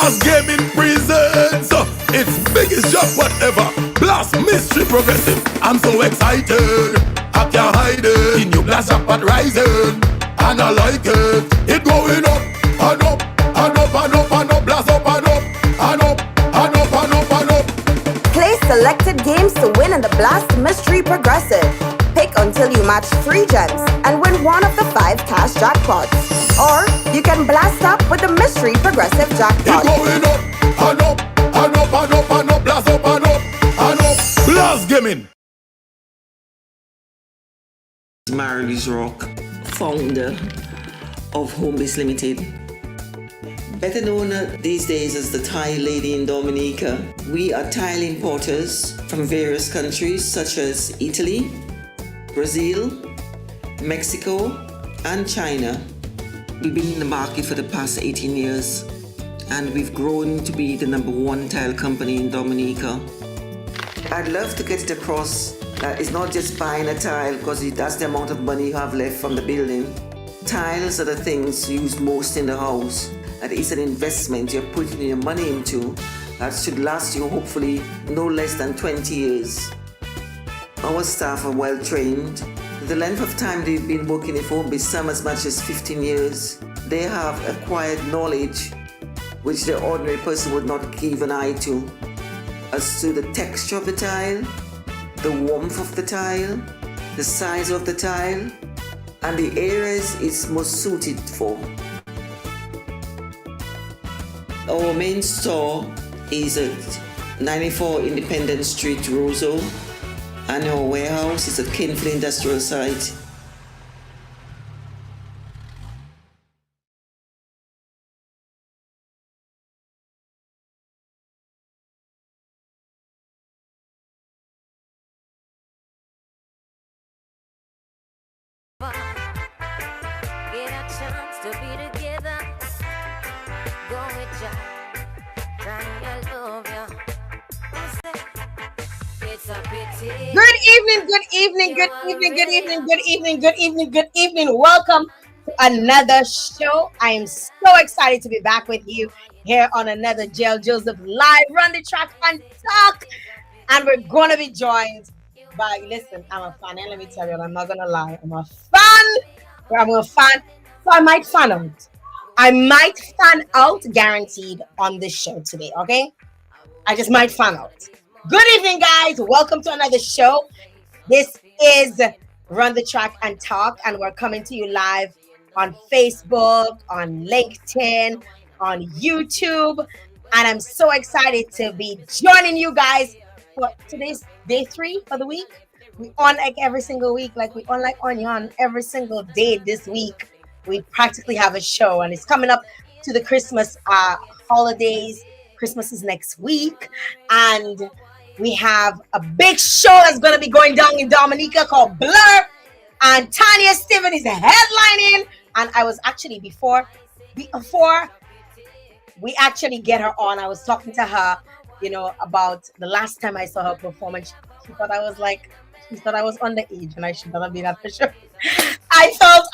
Blast Gaming presents its biggest job whatever. Blast Mystery Progressive. I'm so excited, I can't hide it. The new Blast Jackpot rising, and I like it. It going up and up and up and up and up. Blast up and up and up and up and up and up. Play selected games to win in the Blast Mystery Progressive. Pick until you match 3 gems and win one of the 5 cash jackpots. Or you can blast up with the Mystery Progressive jackpot. It going up and up and up and up and up. Blast up and up and up. Blast Gaming. Marley's Rock, founder of Homebase Limited. Better known these days as the Tile Lady in Dominica. We are tile importers from various countries such as Italy, Brazil, Mexico, and China. We've been in the market for the past 18 years, and we've grown to be the #1 tile company in Dominica. I'd love to get it across that it's not just buying a tile because that's the amount of money you have left from the building. Tiles are the things used most in the house. That is an investment you're putting your money into that should last you hopefully no less than 20 years. Our staff are well trained. The length of time they've been working in Homebase, some as much as 15 years. They have acquired knowledge which the ordinary person would not give an eye to, as to the texture of the tile, the warmth of the tile, the size of the tile, and the areas it's most suited for. Our main store is at 94 Independence Street, Roseau, and our warehouse is at Kinfley Industrial Site. Get a chance to be together. Go with Jael. Tanya love you. It's a pity. Good evening, good evening, good evening, good evening, good evening, good evening, good evening. Welcome to another show. I am so excited to be back with you here on another Jael Joseph Live Run the Track and Talk. And we're going to be joined by, listen, I'm a fan, and let me tell you, I'm not going to lie, I'm a fan. So I might fan out. I might fan out guaranteed on this show today, okay? I just might fan out. Good evening, guys. Welcome to another show. This is Run the Track and Talk, and we're coming to you live on Facebook, on LinkedIn, on YouTube, and I'm so excited to be joining you guys for today's day 3 for the week. We on like every single week, like we on like onion every single day this week. We practically have a show, and it's coming up to the Christmas holidays. Christmas is next week, and we have a big show that's going to be going down in Dominica called Blur, and Tanya Steven is headlining. And I was actually before we actually get her on, I was talking to her, about the last time I saw her performance. She thought I was underage, and I should not have been at the show. I felt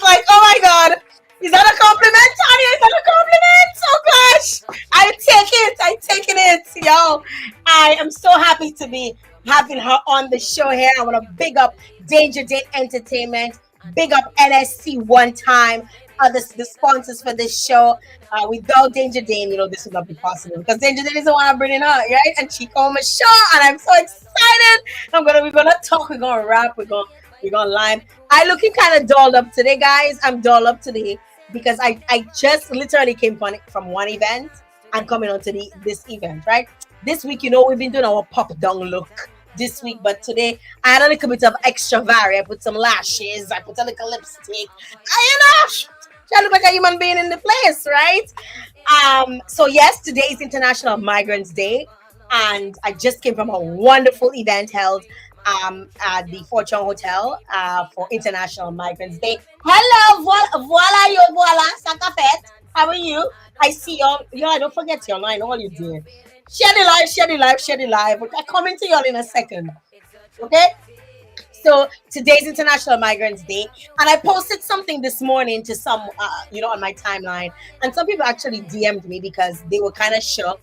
like, oh my God, is that a compliment, Tanya? Is that a compliment? Oh gosh, I'm taking it, yo. I am so happy to be having her on the show here. I want to big up Danger Date Entertainment, big up NSC One Time, the sponsors for this show. Without Danger Dane, this would not be possible because Danger Dane is the one I'm bringing her, right? And she called my show, and I'm so excited. We're gonna talk, we're gonna rap, we're gonna lime. I looking kind of dolled up today, guys. I'm dolled up today because I just literally came from one event and coming on to this event, right? This week, we've been doing our pop down look this week, but today I had a little bit of extra vary. I put some lashes, I put a little lipstick. I look like a human being in the place, right? So yes, today is International Migrants Day, and I just came from a wonderful event held at the Fortune Hotel for International Migrants Day. Hello, voila, Sakafet. How are you? I see y'all. Yeah, don't forget y'all. I know all you do. Share the live. I'm coming to y'all in a second. Okay? So today's International Migrants Day, and I posted something this morning to some, on my timeline, and some people actually DM'd me because they were kind of shocked.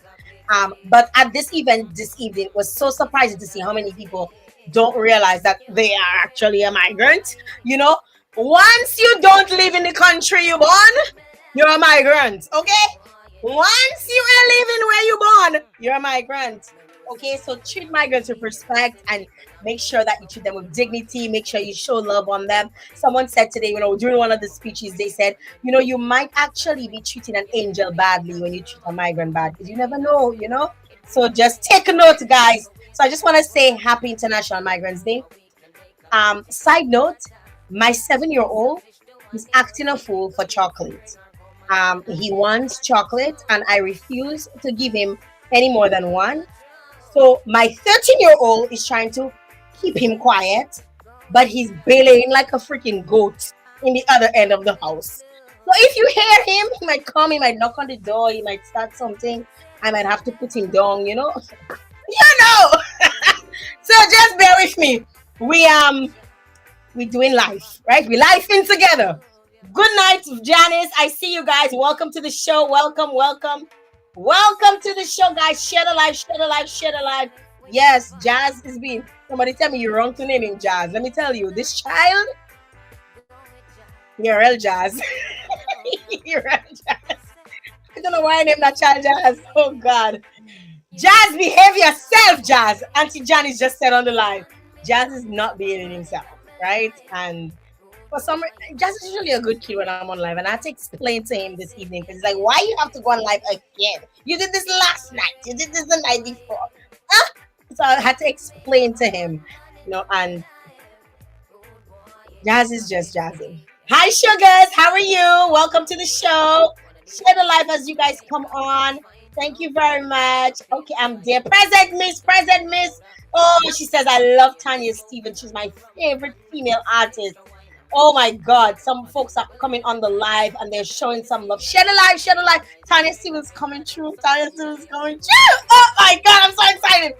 But at this event this evening, it was so surprising to see how many people don't realize that they are actually a migrant. You know, once you don't live in the country you born, you're a migrant. Okay, once you are living where you born, you're a migrant. Okay, so treat migrants with respect and make sure that you treat them with dignity. Make sure you show love on them. Someone said today, during one of the speeches, they said, you might actually be treating an angel badly when you treat a migrant bad because you never know. So just take a note, guys. So I just want to say Happy International Migrants Day. Side note, my 7-year-old is acting a fool for chocolate. He wants chocolate, and I refuse to give him any more than one. So my 13-year-old is trying to keep him quiet, but he's bailing like a freaking goat in the other end of the house. So if you hear him, he might come, he might knock on the door, he might start something. I might have to put him down, you know. So just bear with me. We doing life, right? We life in together. Good night, Janice. I see you guys. Welcome to the show. Welcome to the show, guys. Share the live, share the live, share the live. Yes, Jazz is being. Somebody tell me you're wrong to name him Jazz. Let me tell you, this child, you're real Jazz. You're real Jazz. I don't know why I named that child Jazz. Oh God. Jazz, behave yourself, Jazz. Auntie Janice just said on the live. Jazz is not behaving himself, right? And for some reason, Jazz is usually a good kid when I'm on live, and I had to explain to him this evening because he's like, "Why you have to go on live again? You did this last night. You did this the night before." So I had to explain to him, and Jazz is just jazzing. Hi, sugars. How are you? Welcome to the show. Share the live as you guys come on. Thank you very much. Okay, I'm there. Present, Miss. Oh, she says, I love Tanya Stevens. She's my favorite female artist. Oh my God. Some folks are coming on the live and they're showing some love. Share the live. Tanya Stevens coming through. Oh my God, I'm so excited.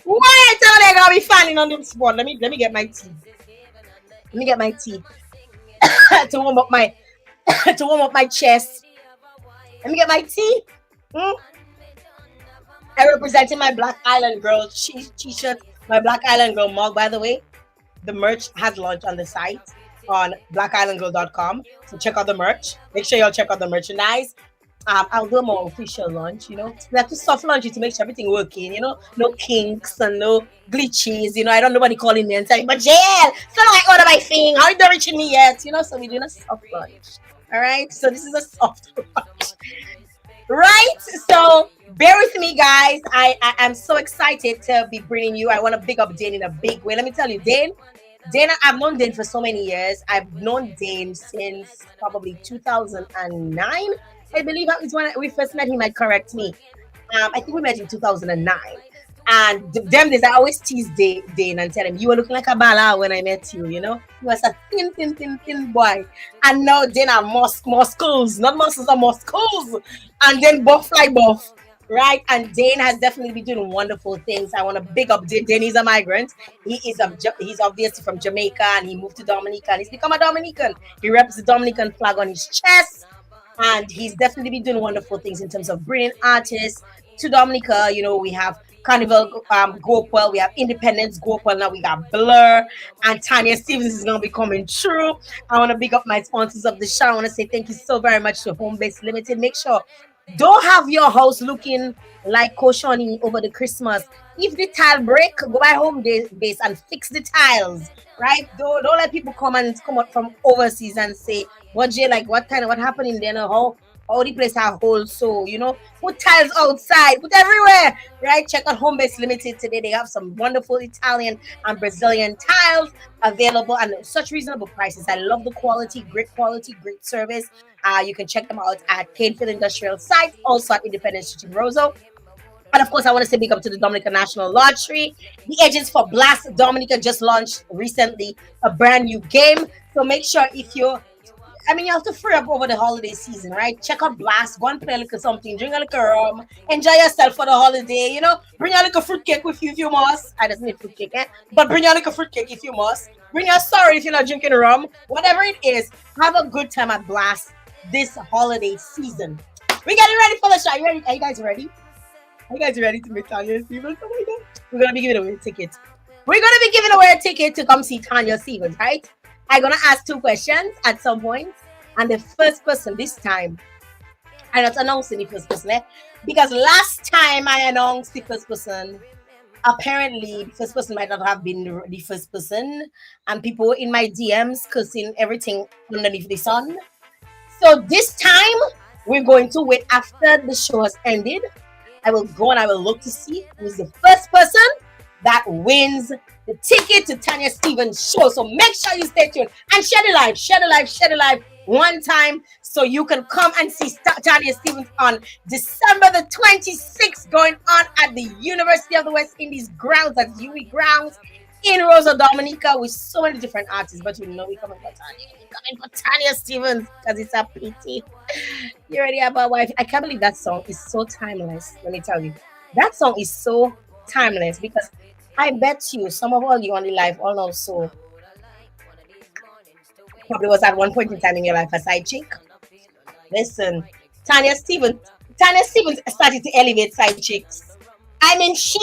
Why I tell you I gotta be fanning on this spot. Let me get my tea. to warm up my chest. Let me get my tea. I representing my Black Island Girl t-shirt, my Black Island Girl mug, by the way. The merch has launched on the site on blackislandgirl.com. So check out the merch. Make sure y'all check out the merchandise. I'll do a more official launch, We have to soft launch it to make sure everything working, No kinks and no glitches, I don't know nobody calling me and saying, but Jael, it's not like order my thing. How are you not reaching me yet? So we're doing a soft launch. All right. So this is a soft launch. Right, so bear with me, guys. I am so excited to be bringing you. I want to big up Dane in a big way. Let me tell you, Dane, I've known Dane for so many years. I've known Dane since probably 2009. I believe that was when we first met. He might correct me. I think we met in 2009. And them days, I always tease Dane and tell him, you were looking like a bala when I met you, He was a thin boy. And now Dane are muscles, not muscles, are muscles. And then buff like buff, right? And Dane has definitely been doing wonderful things. I want to big up Dane. Dane is a migrant. He's obviously from Jamaica, and he moved to Dominica, and he's become a Dominican. He reps the Dominican flag on his chest. And he's definitely been doing wonderful things in terms of bringing artists to Dominica. We have Carnival Gopal, we have Independence Gopal, now we got Blur, and Tanya Stevens is going to be coming through. I want to big up my sponsors of the show. I want to say thank you so very much to Home Base Limited. Make sure, don't have your house looking like Koshoni over the Christmas. If the tile break, go by Home Base and fix the tiles, right? Don't let people come up from overseas and say, what happened in there? How the place have holes, so put tiles outside, put everywhere, right? Check out Home Base Limited today. They have some wonderful Italian and Brazilian tiles available and such reasonable prices. I love the quality, great service. You can check them out at Canefield Industrial Site, also at Independence Street in Roseau. And of course, I want to say big up to the Dominica National Lottery. The agents for Blast Dominica just launched recently a brand new game. So make sure if you're I mean, you have to free up over the holiday season, right? Check out Blast, go and play a little something, drink a little rum, enjoy yourself for the holiday, you know. Bring a little fruitcake with you if you must. I just need fruitcake, eh? But bring a little fruitcake if you must. Bring your sorry if you're not drinking rum. Whatever it is, have a good time at Blast this holiday season. We getting ready for the show. You ready? Are you guys ready? Are you guys ready to meet Tanya Stevens? Oh my god. We're gonna be giving away a ticket. We're gonna be giving away a ticket to come see Tanya Stevens, right? I'm gonna ask two questions at some point. And the first person this time, I'm not announcing the first person, eh? Because last time I announced the first person, apparently the first person might not have been the first person, and people were in my DMs cursing everything underneath the sun. So this time we're going to wait after the show has ended. I will go and I will look to see who's the first person that wins the ticket to Tanya Stevens show. So make sure you stay tuned and share the live, share the live, share the live one time so you can come and see Tanya Stevens on December the 26th going on at the University of the West Indies grounds, at UE grounds in Rosa Dominica with so many different artists. But you know we're coming for Tanya. We're coming for Tanya Stevens because it's a pity. You already have a wife. I can't believe that song is so timeless. Let me tell you. That song is so timeless because I bet you some of all you on the live all know so probably was at one point in time in your life a side chick. Listen, Tanya Stevens started to elevate side chicks. I mean, she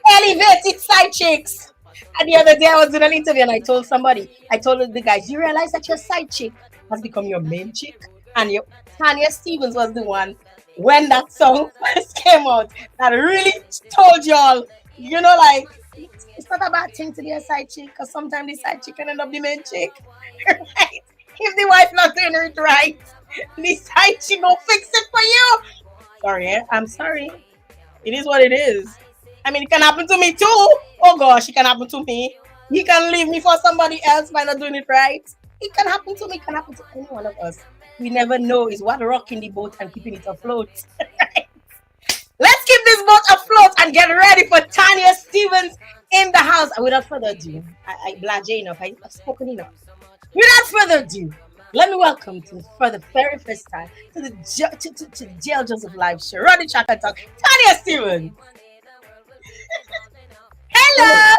elevated side chicks. And the other day I was in an interview and I told the guys, you realize that your side chick has become your main chick? And your Tanya Stevens was the one when that song first came out that really told y'all, you know, like it's not a bad thing to be a side chick because sometimes the side chick can end up the main chick. Right? If the wife not doing it right, the side chick will fix it for you. Sorry, eh? I'm sorry. It is what it is. I mean, it can happen to me too. Oh gosh, it can happen to me. He can leave me for somebody else by not doing it right. It can happen to me. It can happen to any one of us. We never know is what rocking the boat and keeping it afloat. Let's keep this boat afloat and get ready for Tanya Stevens in the house. And without further ado, I blase enough. I've spoken enough. Without further ado, let me welcome for the very first time to the Jael Joseph Live Show. Roddy Chaka Talk, Tanya Stevens. Hello.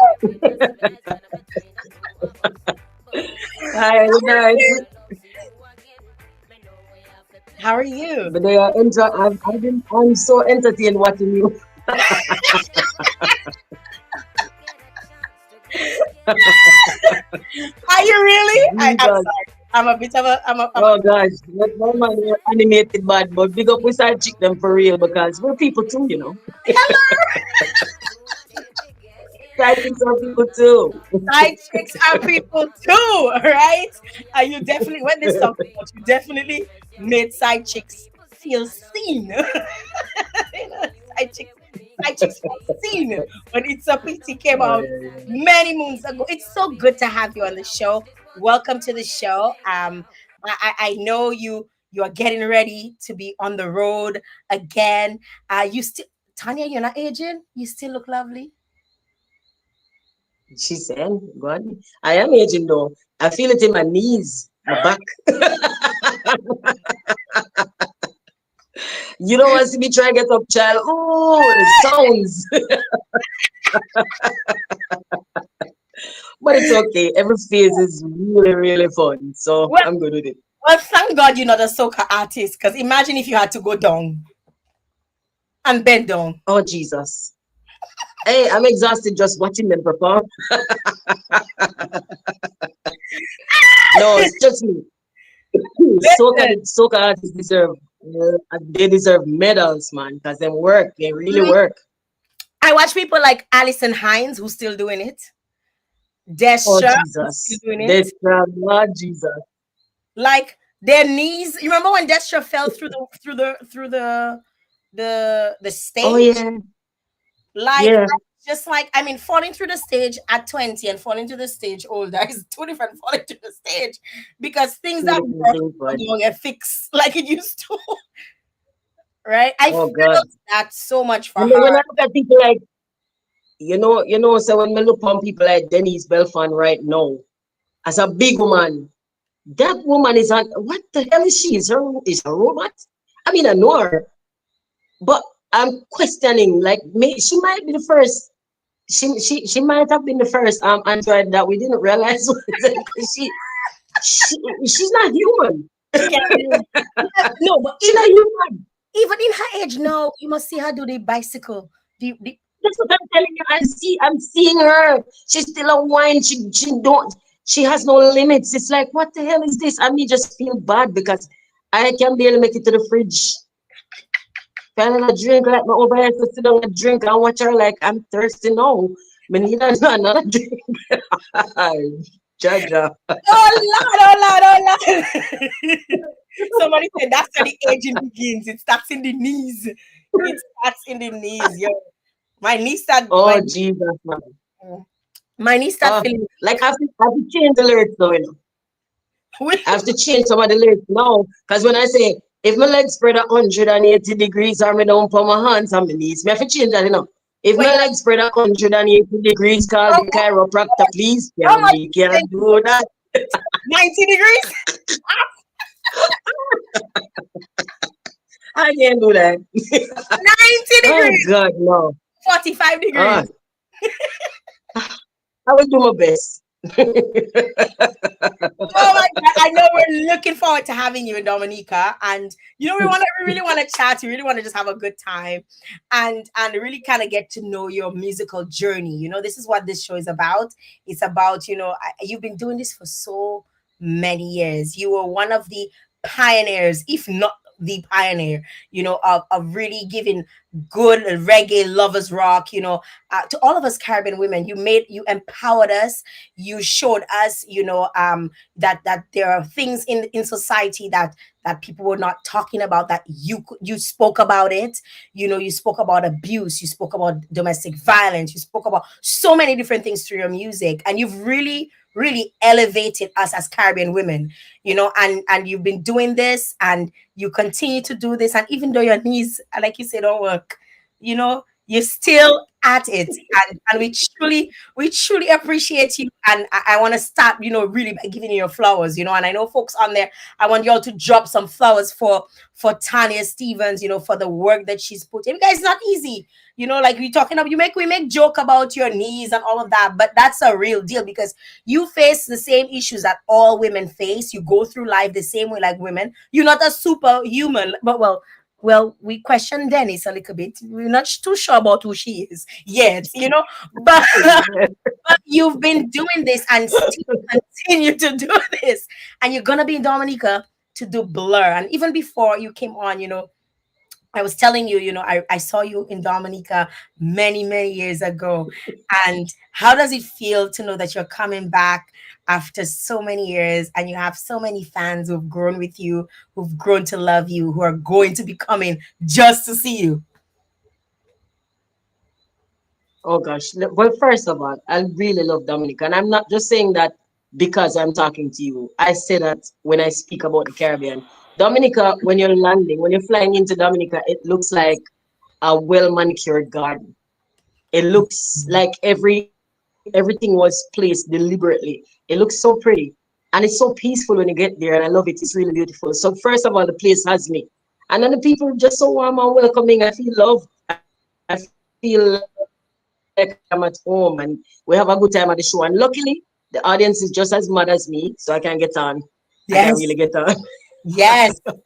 Hi, good night. How are you? But they are I'm so entertained watching you. Are you really? I'm Jesus. sorry. I'm a bit of a. Oh gosh, no man you're animated bad, but big up we side chick them for real because we're people too, you know. Side chicks are people too. Side chicks are people too, right? You definitely when this song came out, you definitely made side chicks feel seen. You know, side chicks feel seen when It's a Pity came Oh, out yeah, yeah. many moons ago. It's so good to have you on the show. Welcome to the show. I know you are getting ready to be on the road again. You still Tanya, you're not aging. You still look lovely. She said, God, I am aging though. I feel it in my knees, my back. You don't want to see me try to get up, child. Oh, the sounds. But it's okay. Every phase is really, really fun. So Well, I'm good with it. well, thank God you're not a soca artist. Because imagine if you had to go down and bend down. Oh, Jesus. Hey, I'm exhausted just watching them perform. No, it's just me. Listen, Soca artists deserve, they deserve medals, man, because they work. They really work. I watch people like Alison Hines who's still doing it. Oh, Destra who's still Jesus. doing it. This, Lord Jesus. Like their knees. You remember when Destra fell through the Oh, stage? yeah. Like Yeah. just like I mean, falling through the stage at 20 and falling through the stage older is two different falling through the stage because things Two that different work things, but don't get fixed like it used to. Right? I oh, God. felt that so much for And then her. when I look at people like, so when we look on people like Denise Belfon right now, as a big woman, That woman is on. What the hell is she? Is a robot? I mean, I know her, but I'm questioning. Like, she might be the first. She might have been the first android that we didn't realize was because she she's not human. She can't do. Yeah, no, but She's not human. even in her age now, you must see her do the bicycle. The That's what I'm telling you. I'm seeing her. She's still a wine. She has no limits. It's like, what the hell is this? I mean, just feel bad because I can barely make it to the fridge. Finally, a drink like my over here to sit down and drink and watch her like I'm thirsty now. Me need another drink. Jaja. oh Lord, oh Lord, oh Lord. Somebody said that's where the aging begins. It starts in the knees. It starts in the knees. Yo, my knees start. Oh Jesus, man. My knees start Oh, feeling. like I have to change the lyrics though, you know. I have to change some of the lyrics now. Because when I say if my legs spread 180 degrees or me don't put my hands on my knees, me have to change that, you know. If Wait, my legs spread 180 degrees, call oh, the chiropractor, please. how Yeah, much? me can't do that. 90 degrees? I can't do that. 90 Oh degrees, God, no. 45 Ah, degrees. I will do my best. Oh my God. I know we're looking forward to having you in Dominica. And you know, we really want to chat. We really want to just have a good time and really kind of get to know your musical journey. You know, this is what this show is about. It's about, you've been doing this for so many years. You were one of the pioneers, if not the pioneer, of really giving good reggae lovers rock, to all of us Caribbean women. You empowered us. You showed us, that there are things in society that people were not talking about, that you spoke about it. You spoke about abuse, you spoke about domestic violence, you spoke about so many different things through your music, and you've really elevated us as Caribbean women, and you've been doing this, and you continue to do this, and even though your knees, like you said, don't work, you're still at it, and we truly appreciate you. And I want to start, really by giving you your flowers, and I know folks on there, I want y'all to drop some flowers for Tanya Stevens, for the work that she's put in. You guys, it's not easy, like we make joke about your knees and all of that, but that's a real deal, because you face the same issues that all women face. You go through life the same way like women. You're not a superhuman, but we question Dennis a little bit. We're not too sure about who she is yet, but but you've been doing this and still continue to do this, and you're gonna be in Dominica to do Blur. And even before you came on, I was telling you, I saw you in Dominica many, many years ago. And how does it feel to know that you're coming back after so many years, and you have so many fans who've grown with you, who've grown to love you, who are going to be coming just to see you? Oh gosh. Well, first of all, I really love Dominica. And I'm not just saying that because I'm talking to you. I say that when I speak about the Caribbean. Dominica, when you're landing, when you're flying into Dominica, it looks like a well manicured garden. It looks like everything was placed deliberately. It looks so pretty. And it's so peaceful when you get there. And I love it. It's really beautiful. So first of all, the place has me. And then the people are just so warm and welcoming. I feel loved. I feel like I'm at home, and we have a good time at the show. And luckily, the audience is just as mad as me, so I can get on. I can really get on. Yes. Yes.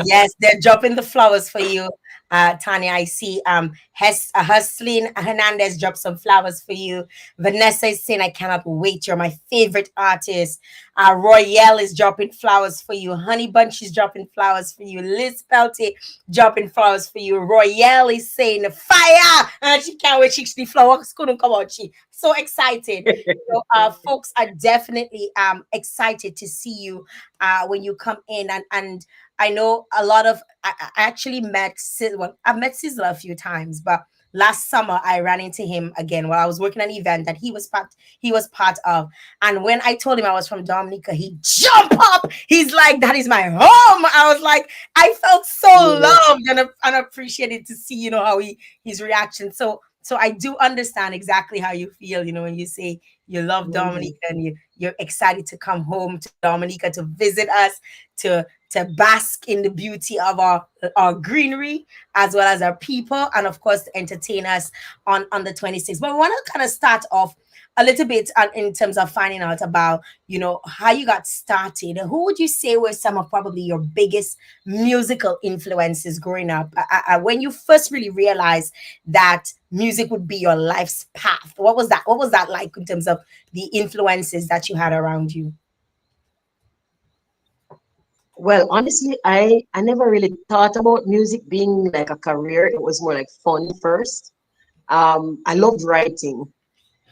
Yes, they're dropping the flowers for you, Tanya. I see Hustlin Hernandez dropped some flowers for you. Vanessa is saying, I cannot wait. You're my favorite artist. Royale is dropping flowers for you. Honey Bunch is dropping flowers for you. Liz Pelty dropping flowers for you. Royale is saying, fire! And she can't wait. The flowers couldn't come out. She so excited. Folks are definitely excited to see you when you come in, and I know a lot of I actually I've met Sizzler a few times, but last summer I ran into him again while I was working an event that he was part of. And when I told him I was from Dominica, he jumped up. He's like, that is my home. I was like, I felt so Yeah. loved and appreciated to see, how his reaction. So So I do understand exactly how you feel, when you say you love Mhm. Dominica and you're excited to come home to Dominica to visit us, to bask in the beauty of our greenery as well as our people, and of course to entertain us on the 26th. But we want to kind of start off a little bit in terms of finding out about how you got started. Who would you say were some of probably your biggest musical influences growing up? When you first really realized that music would be your life's path, what was that like in terms of the influences that you had around you? Well, honestly, I never really thought about music being like a career. It was more like fun first. I loved writing.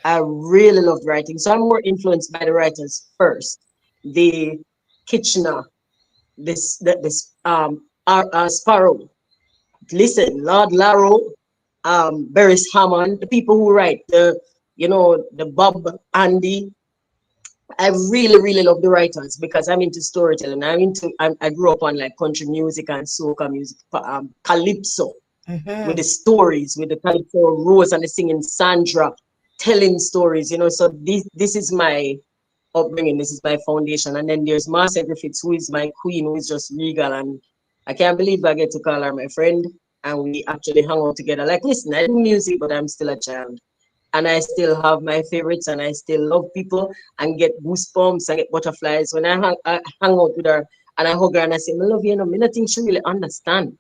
I really loved writing. So I'm more influenced by the writers first. The Kitchener, Sparrow. Listen, Lord Larrow, Beres Hammond, the people who write the Bob Andy. I really, really love the writers because I'm into storytelling. I grew up on like country music and soca music, calypso with Mm-hmm. the stories, with the calypso Rose and the singing Sandra, telling stories. So this is my upbringing. This is my foundation. And then there's Marcia Griffiths, who is my queen, who is just regal. And I can't believe I get to call her my friend. And we actually hang out together. Like, listen, I do music, but I'm still a child. And I still have my favorites and I still love people and get goosebumps and get butterflies when I hang out with her and I hug her and I say, I love you, I don't think she really understand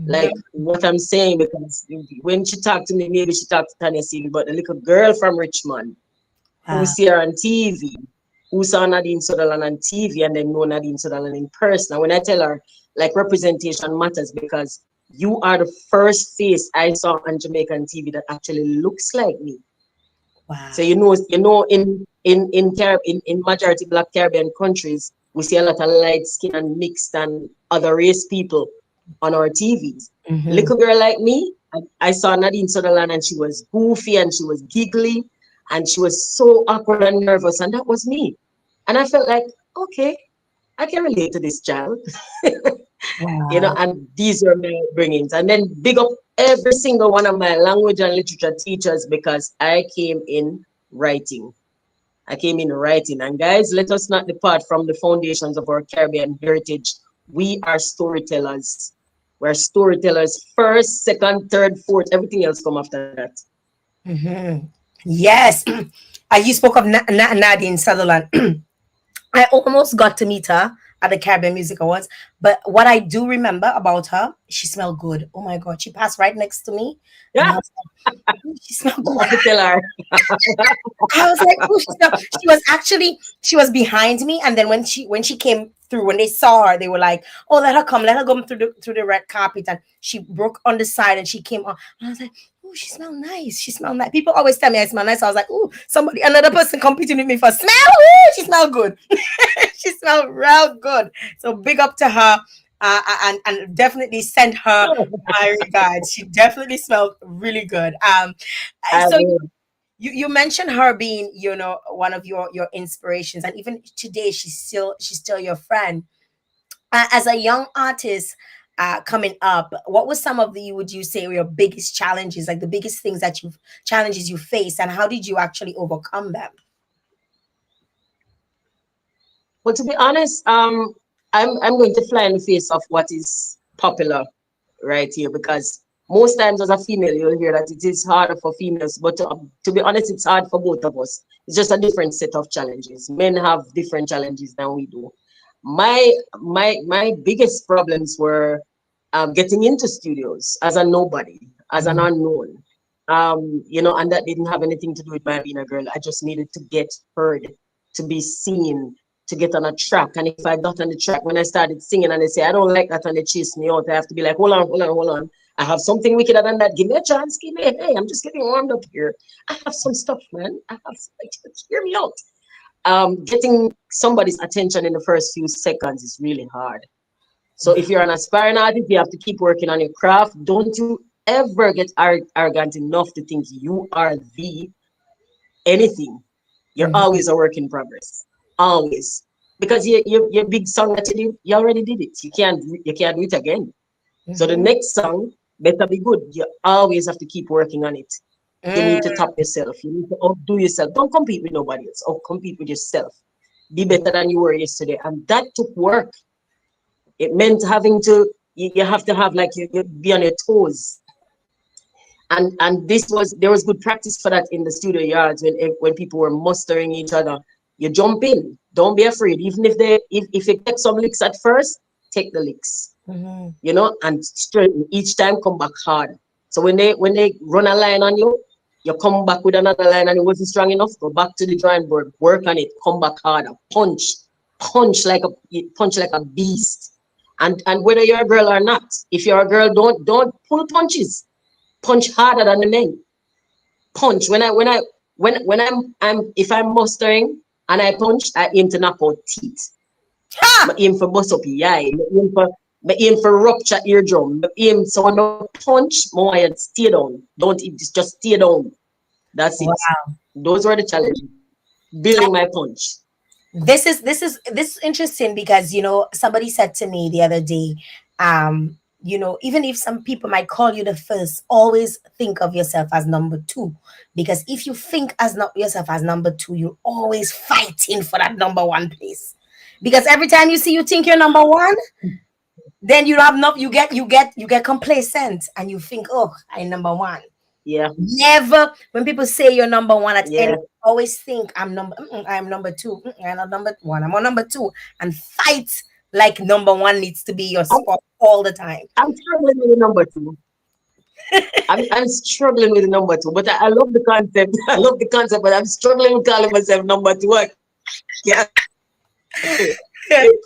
like Mm-hmm. what I'm saying because when she talked to me, maybe she talked to Tanya Sealy, but the little girl from Richmond who Wow. see her on TV, who saw Nadine Sutherland on TV and then know Nadine Sutherland in person. And when I tell her, like, representation matters because you are the first face I saw on Jamaican TV that actually looks like me. So Wow. in majority Black Caribbean countries, we see a lot of light skin and mixed and other race people on our TVs. Mm-hmm. Little girl like me, I saw Nadine Sutherland and she was goofy and she was giggly and she was so awkward and nervous, and that was me. And I felt like, okay, I can relate to this child. Wow. And these were my bringings. And then big up every single one of my language and literature teachers because I came in writing. I came in writing. And guys, let us not depart from the foundations of our Caribbean heritage. We are storytellers. We're storytellers first, second, third, fourth. Everything else come after that. Mm-hmm. Yes. You spoke of Nadine Sutherland. I almost got to meet her at the Caribbean Music Awards, but what I do remember about her, she smelled good. Oh my God, she passed right next to me, and I Yeah, was like, "Ooh, she smelled I good." have to tell her. I was like, "Oh, she smelled." She was behind me, and then when she came through, when they saw her, they were like, "Oh, let her come through the red carpet," and she broke on the side, and she came on, and I was like, "Oh, she smelled nice. She smelled nice." People always tell me I smell nice. I was like, "Oh, another person competing with me for smell. Ooh, she smelled good." She smelled real good. So big up to her. And definitely send her my regards. She definitely smelled really good. I So will. you mentioned her being, one of your inspirations, and even today she's still your friend. As a young artist, coming up, what was some of the would you say were your biggest challenges, like the biggest things that you challenges you faced, and how did you actually overcome them? Well, to be honest, I'm going to fly in the face of what is popular right here because most times as a female you'll hear that it is harder for females, but to be honest, it's hard for both of us. It's just a different set of challenges. Men have different challenges than we do. My biggest problems were getting into studios as a nobody, as an unknown. And that didn't have anything to do with my being a girl. I just needed to get heard, to be seen, to get on a track. And if I got on the track when I started singing and they say, I don't like that, and they chase me out, I have to be like, hold on, hold on, hold on. I have something wickeder than that. Give me a chance. Give me hey, I'm just getting warmed up here. I have some stuff, man. Hear me out. Getting somebody's attention in the first few seconds is really hard. So if you're an aspiring artist, you have to keep working on your craft. Don't you ever get arrogant enough to think you are the anything. You're Mhm, always a work in progress. Always. Because your big song that you did, you already did it. You can't do it again. So the mhm. next song better be good. You always have to keep working on it. You need to Mm. top yourself. You need to outdo yourself. Don't compete with nobody else. Or compete with yourself. Be better than you were yesterday. And that took work. It meant having to, you have to have like you be on your toes. And this was, there was good practice for that in the studio yards when people were mustering each other. You jump in. Don't be afraid. Even if if you take some licks at first, take the licks. Mhm. And straighten each time, come back hard. So when they run a line on you, you come back with another line and it wasn't strong enough, go back to the drawing board, work on it, come back harder, punch like a beast. And whether you're a girl or not, if you're a girl, don't pull punches. Punch harder than the men. Punch. When I'm if I'm mustering and I punch, I aim to knock out teeth. I Ha! aim for bust up your eye. I aim for rupture eardrum. I aim so when I punch, more I stay down. Don't just stay down. That's it. Wow. Those were the challenges. Building my punch. This is interesting because somebody said to me the other day, even if some people might call you the first, always think of yourself as number two. Because if you think as not yourself as number two, you're always fighting for that number one place. Because every time you see you think you're number one, then you have not you get complacent and you think, oh, I'm number one. Yeah, Never, when people say you're number one at any, yeah. always think I'm number two. I'm not number one. I'm on number two, and fight like number one needs to be your I'm, spot all the time. I'm struggling with the number two. I'm struggling with the number two, but I love the concept. I love the concept, but I'm struggling with calling myself number two. I can't do it.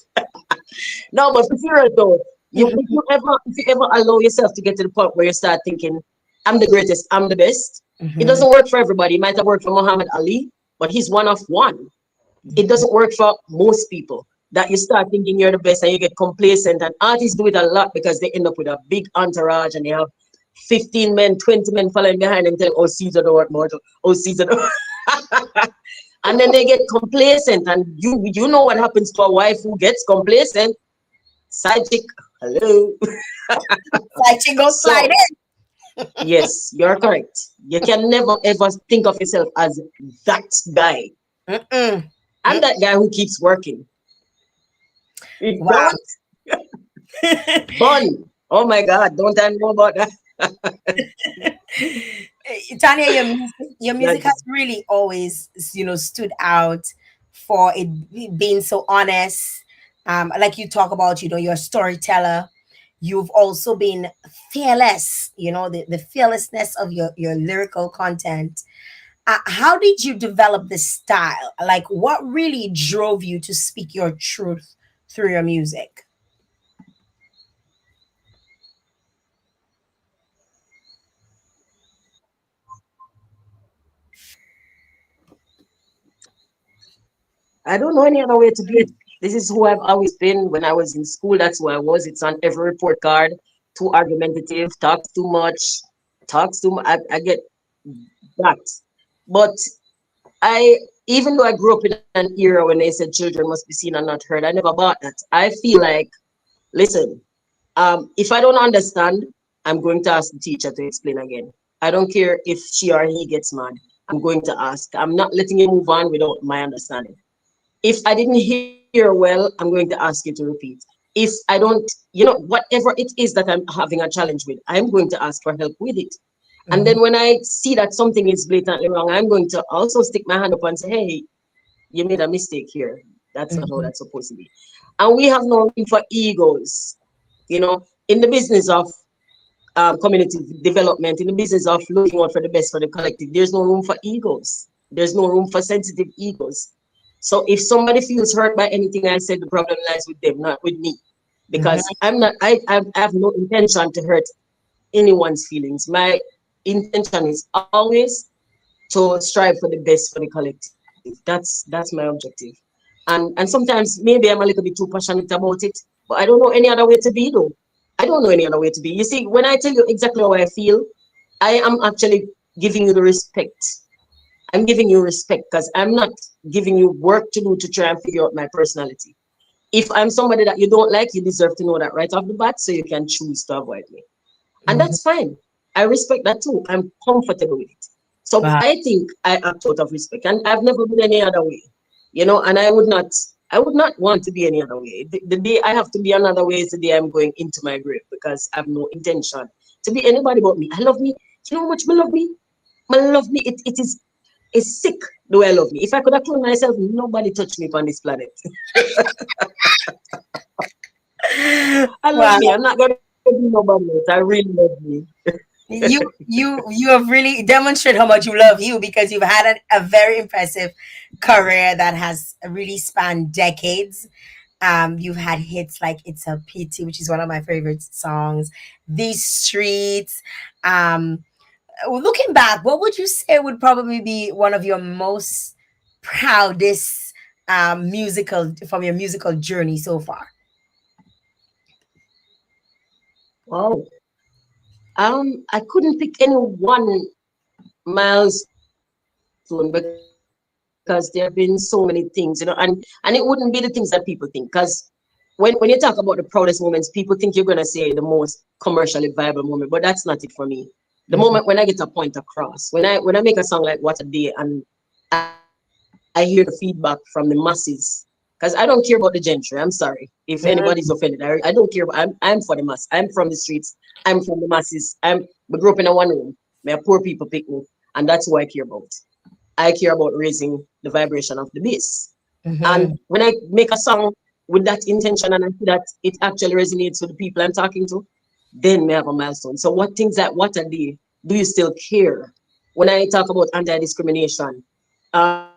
No, but for serious though, if you ever allow yourself to get to the point where you start thinking, I'm the greatest, I'm the best, it Mhm. doesn't work for everybody. It might have worked for Muhammad Ali, but he's one of one. It doesn't work for most people. That you start thinking you're the best and you get complacent. And artists do it a lot because they end up with a big entourage and they have 15 men, 20 men following behind them telling, oh, Caesar don't work more. Oh, Caesar don't. And then they get complacent. And you know what happens to a wife who gets complacent? Side chick, hello. Like she go slide So, yes, you're correct. You can never ever think of yourself as that guy. in. Mm-mm. I'm that guy who keeps working. You Wow. don't? Bun. Oh my God, don't I know about that? Tanya, your music has That's, really always, stood out for it being so honest. Like you talk about, you're a storyteller. You've also been fearless, the fearlessness of your lyrical content. How did you develop this style? Like, what really drove you to speak your truth through your music? I don't know any other way to be. This is who I've always been. When I was in school, that's who I was. It's on every report card. Too argumentative, talks too much, talks too much. I get that. But I, even though I grew up in an era when they said children must be seen and not heard, I never bought that. I feel like, listen, if I don't understand, I'm going to ask the teacher to explain again. I don't care if she or he gets mad. I'm going to ask. I'm not letting you move on without my understanding. If I didn't hear well, I'm going to ask you to repeat. If I don't, whatever it is that I'm having a challenge with, I'm going to ask for help with it. And then Mhm, when I see that something is blatantly wrong, I'm going to also stick my hand up and say, hey, you made a mistake here. That's not how mhm, that's supposed to be. And we have no room for egos. In the business of community development, in the business of looking out for the best for the collective, there's no room for egos. There's no room for sensitive egos. So if somebody feels hurt by anything I said, the problem lies with them, not with me. mhm, Because I'm not, I have no intention to hurt anyone's feelings. My intention is always to strive for the best for the collective. That's my objective. And sometimes maybe I'm a little bit too passionate about it, but I don't know any other way to be though. I don't know any other way to be. You see, when I tell you exactly how I feel, I am actually giving you the respect. I'm giving you respect because I'm not giving you work to do to try and figure out my personality. If I'm somebody that you don't like, you deserve to know that right off the bat so you can choose to avoid me. And mhm. that's fine. I respect that too. I'm comfortable with it. So Wow. I think I act out of respect, and I've never been any other way, and I would not want to be any other way. The day I have to be another way is the day I'm going into my grave because I have no intention to be anybody but me. I love me. You know how much I love me? I love me. It's sick the way I love me. If I could have killed myself, nobody touched me on this planet. I love Wow. me. I'm not gonna be nobody else. I really love me. You have really demonstrated how much you love you because you've had a very impressive career that has really spanned decades. You've had hits like "It's a Pity," which is one of my favorite songs. "These Streets." Um, Looking back, what would you say would probably be one of your most proudest musical from your musical journey so far? Wow. I couldn't pick any one milestone because there have been so many things, and it wouldn't be the things that people think. Because when you talk about the proudest moments, people think you're gonna say the most commercially viable moment, but that's not it for me. The moment when I get a point across, when I make a song like "What a Day" and I hear the feedback from the masses, because I don't care about the gentry. I'm sorry if anybody's offended. I don't care. I'm for the mass. I'm from the streets. I'm from the masses. We grew up in a one room. My poor people pick me, and that's who I care about. I care about raising the vibration of the bass. And when I make a song with that intention and I see that it actually resonates with the people I'm talking to, then we have a milestone. So what things that what a day do you still care? When I talk about anti-discrimination, I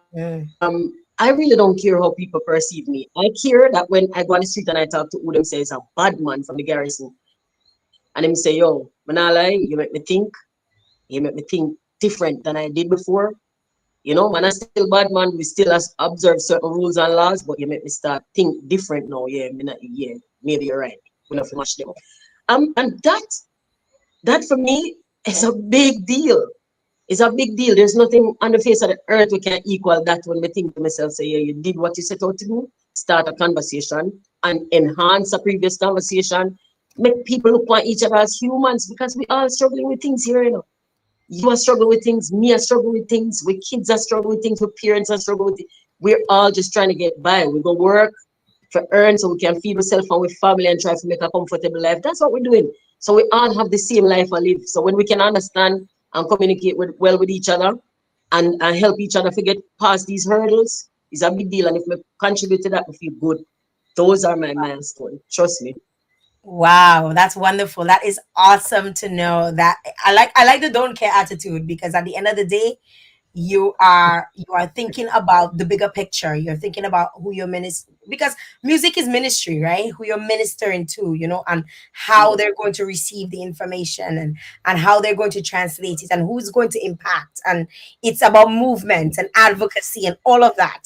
really don't care how people perceive me. I care that when I go on the street and I talk to who them say is a bad man from the garrison, and them say, yo, Manalai, you make me think different than I did before. Man, I still bad man. We still observe certain rules and laws, but you make me start think different now. Yeah, yeah, maybe you're right. We have to mash them up. And that for me is a big deal. It's a big deal. There's nothing on the face of the earth we can equal that when we think to myself, say, yeah, you did what you set out to do, start a conversation and enhance a previous conversation, make people look at each other as humans because we all struggling with things here. You are struggling with things, me are struggling with things, with kids are struggling with things, with parents are struggling with things. We're all just trying to get by. We go work to earn so we can feed ourselves and with family and try to make a comfortable life. That's what we're doing. So we all have the same life I live. So when we can understand and communicate well with each other and help each other to get past these hurdles, is a big deal. And if we contribute to that, we feel good. Those are my milestones. Trust me. Wow, that's wonderful. That is awesome to know that I like the don't care attitude because at the end of the day, you are thinking about the bigger picture. You're thinking about who you're because music is ministry, right? Who you're ministering to, and how Yeah. they're going to receive the information and how they're going to translate it and who's going to impact. And it's about movement and advocacy and all of that.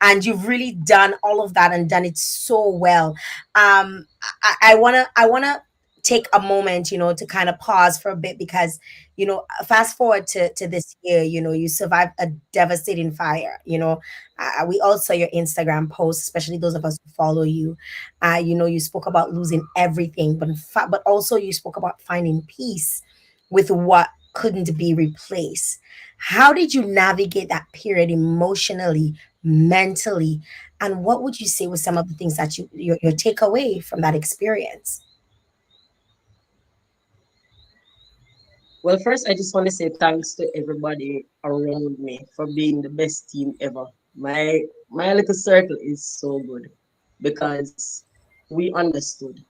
And you've really done all of that and done it so well. I wanna take a moment, to kind of pause for a bit because fast forward to this year, you survived a devastating fire. We all saw your Instagram posts, especially those of us who follow you. You spoke about losing everything, but also you spoke about finding peace with what couldn't be replaced. How did you navigate that period emotionally, mentally, and what would you say was some of the things that your takeaway from that experience? Well, first, I just want to say thanks to everybody around me for being the best team ever. My little circle is so good because we understood.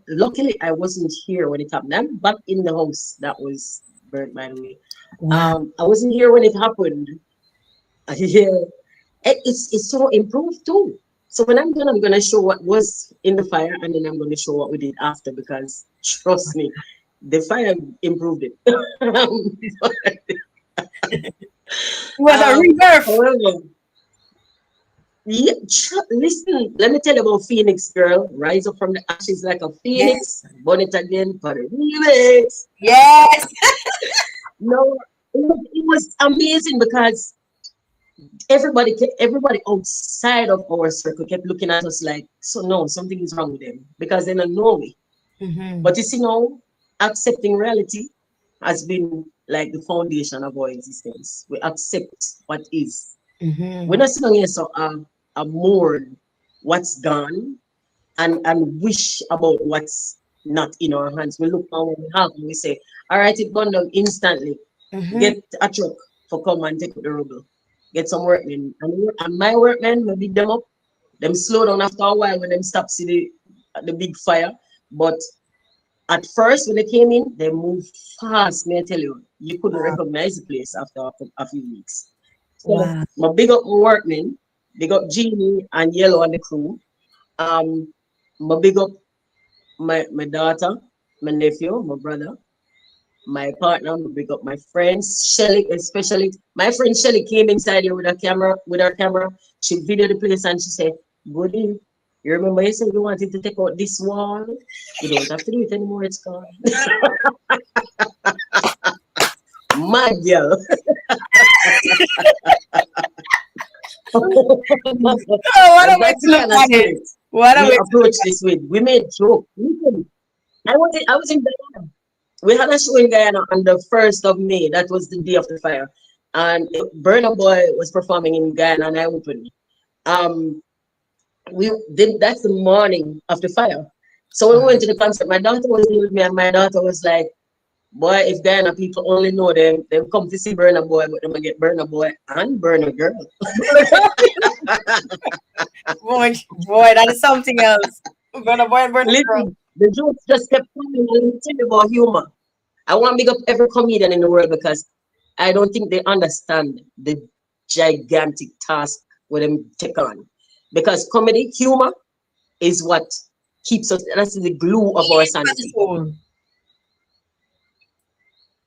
Luckily I wasn't here when it happened. I'm back in the house that was burnt, by the way. Wow. I wasn't here when it happened. Yeah, it's so improved too. So when I'm done, I'm gonna show what was in the fire, and then I'm gonna show what we did after. Because trust me, the fire improved it. It was a rebirth. However, yeah, listen, let me tell you about Phoenix, girl. Rise up from the ashes like a Yes. phoenix, burn it again for the remix. Yes. No, it was amazing because everybody outside of our circle kept looking at us like, so no, something is wrong with them because they don't know me. Hmm. But you see now, accepting reality has been like the foundation of our existence. We accept what is. We're Mm-hmm. not sitting here so mourn what's gone and wish about what's not in our hands. We look on what we have and we say, all right, it gone down instantly. Mm-hmm. Get a truck for come and take up the rubble. Get some workmen. And my workmen, we beat them up. Them slow down after a while when them stop see the big fire. But at first, when they came in, they moved fast. May I tell you, you couldn't Wow. recognize the place after a few weeks. So, Wow. my big up my workmen, big up Jeannie and Yellow and the crew. My big up my daughter, my nephew, my brother, my partner, my big up my friends, Shelly, especially my friend Shelly came inside here with a camera, with her camera. She videoed the place and she said, Goody, you remember you said you wanted to take out this wall? You don't have to do it anymore, it's gone. My girl. Oh, what a And way that's to the look kind of at it. spirit What a we way to look approach this with. We made joke. Listen, I was in Guyana. We had a show in Guyana on the 1st of May. That was the day of the fire. And Burna Boy was performing in Guyana and I opened. Um, we did that's the morning of the fire. So when we went to the concert, my daughter was there with me, and my daughter was like, boy, if Guyana people only know them, they come to see Burna Boy, but them get Burna Boy and Burna Girl. boy, boy, that is something else. Burn a boy and burn a girl. Listen, the jokes just kept coming. And let me tell you about humor. I want to big up every comedian in the world because I don't think they understand the gigantic task with them take on. Because comedy, humor is what keeps us, that's the glue of our sanity. Soul.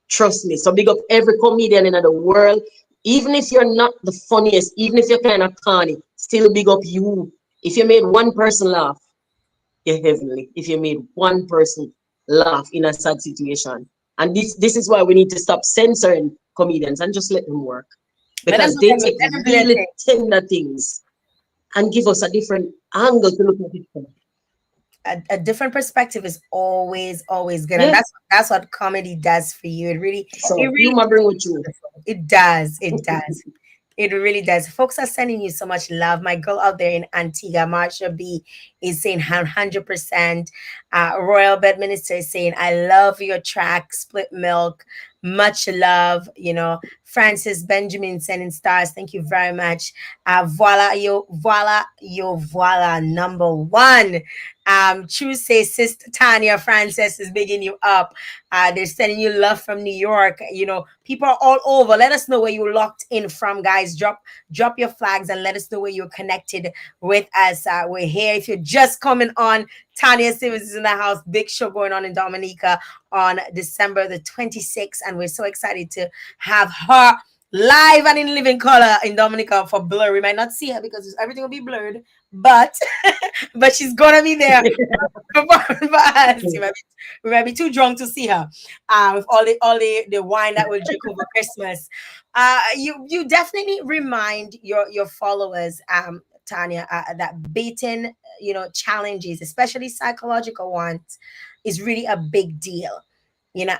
Trust me. So big up every comedian in the world. Even if you're not the funniest, even if you're kind of corny, still big up you. If you made one person laugh, you're heavenly. If you made one person laugh in a sad situation. And this is why we need to stop censoring comedians and just let them work. Let them Because do they them, take let them do their really thing. tender things and give us a different angle to look at it from. A different perspective is always good, and Yeah. that's what comedy does for you. It So really humor bring with you. it does. It really does. Folks are sending you so much love. My girl out there in Antigua, Marsha B, is saying 100%. Royal Bed Minister is saying, I love your track, Split Milk. Much love. Francis Benjamin sending stars. Thank you very much. Voila, number one. True say, Sister Tanya Francis is bigging you up. They're sending you love from New York. People are all over. Let us know where you locked in from, guys. Drop your flags and let us know where you're connected with us. We're here. If you're just coming on, Tanya Stevens is in the house. Big show going on in Dominica on December the 26th, and we're so excited to have her live and in living color in Dominica for Blur. We might not see her because everything will be blurred, but but she's gonna be there for us. We might be too drunk to see her with all the wine that we'll drink over Christmas. You definitely remind your followers, Tanya, that beating challenges, especially psychological ones, is really a big deal.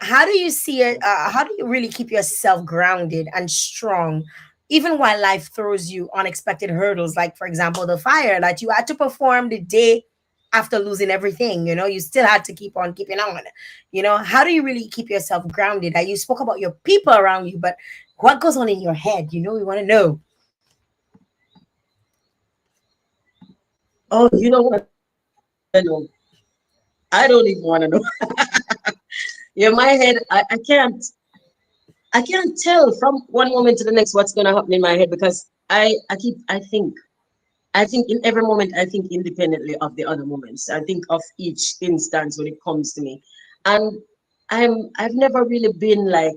How do you see it? How do you really keep yourself grounded and strong, even while life throws you unexpected hurdles, like for example the fire that you had to perform the day after losing everything? You still had to keep on keeping on. How do you really keep yourself grounded? You spoke about your people around you, but what goes on in your head? We want to know. Oh, you know what? I know. I don't even want to know. Yeah, my head, I can't tell from one moment to the next what's gonna happen in my head because I think in every moment I think independently of the other moments. I think of each instance when it comes to me. And I've never really been like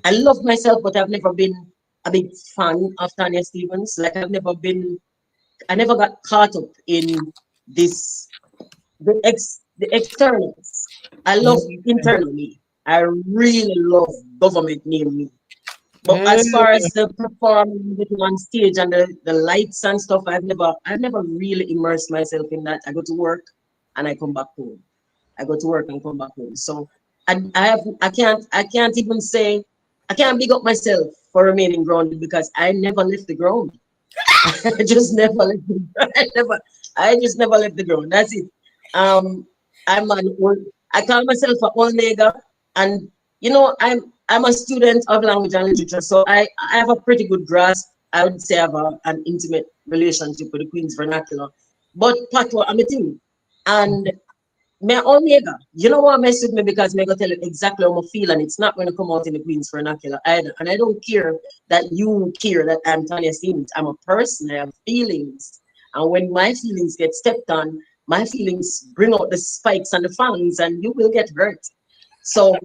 I love myself, but I've never been a big fan of Tanya Stevens. Like I never got caught up in this the externals. I love internal me. I really love government near me. But as Mm, far as the performing getting on stage and the lights and stuff, I've never really immersed myself in that. I go to work and I come back home. I go to work and come back home. So I can't even say I can't big up myself for remaining grounded because I never left the ground. I just never left the I just never left the ground. That's it. Um, I'm an old, I call myself an old nigger, and I'm a student of language and literature, so I have a pretty good grasp. I would say I have an intimate relationship with the Queen's vernacular, but patois, I'm a thing, and my own nigga, you know what mess with me because me gonna tell you exactly how I feel and it's not gonna come out in the Queen's vernacular either. And I don't care that you care that I'm Tanya Stevens. I'm a person, I have feelings. And when my feelings get stepped on, my feelings bring out the spikes and the fangs and you will get hurt. So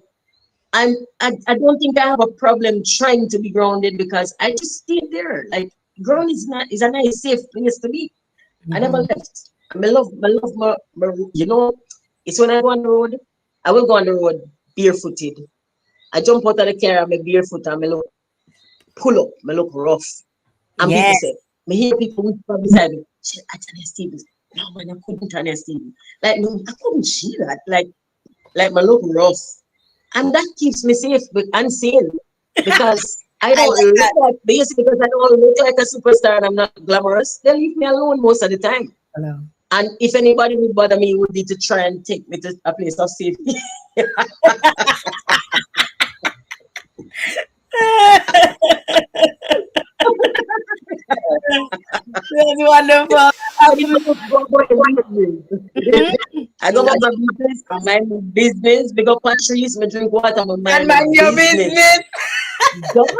I don't think I have a problem trying to be grounded because I just stay there. Like ground is a nice safe place to be. I never left. It's when I go on the road, I will go on the road barefooted. I jump out of the car, I'm barefoot and I look pull up, I look rough. And people Yes. say, I hear people whisper beside me, shit, I Tanya Stevens. No man, I couldn't Tanya Stevens. Like no, I couldn't see that. Like my look rough. And that keeps me safe and sane because I I don't like look that. like basically because I don't look like a superstar and I'm not glamorous. They leave me alone most of the time. Hello. And if anybody would bother me, it would be to try and take me to a place of safety. That's wonderful. I go about my business. I go about my business. I mind my business. Big up Patrice. Me drink water. I And mind my mind your business. business. Don't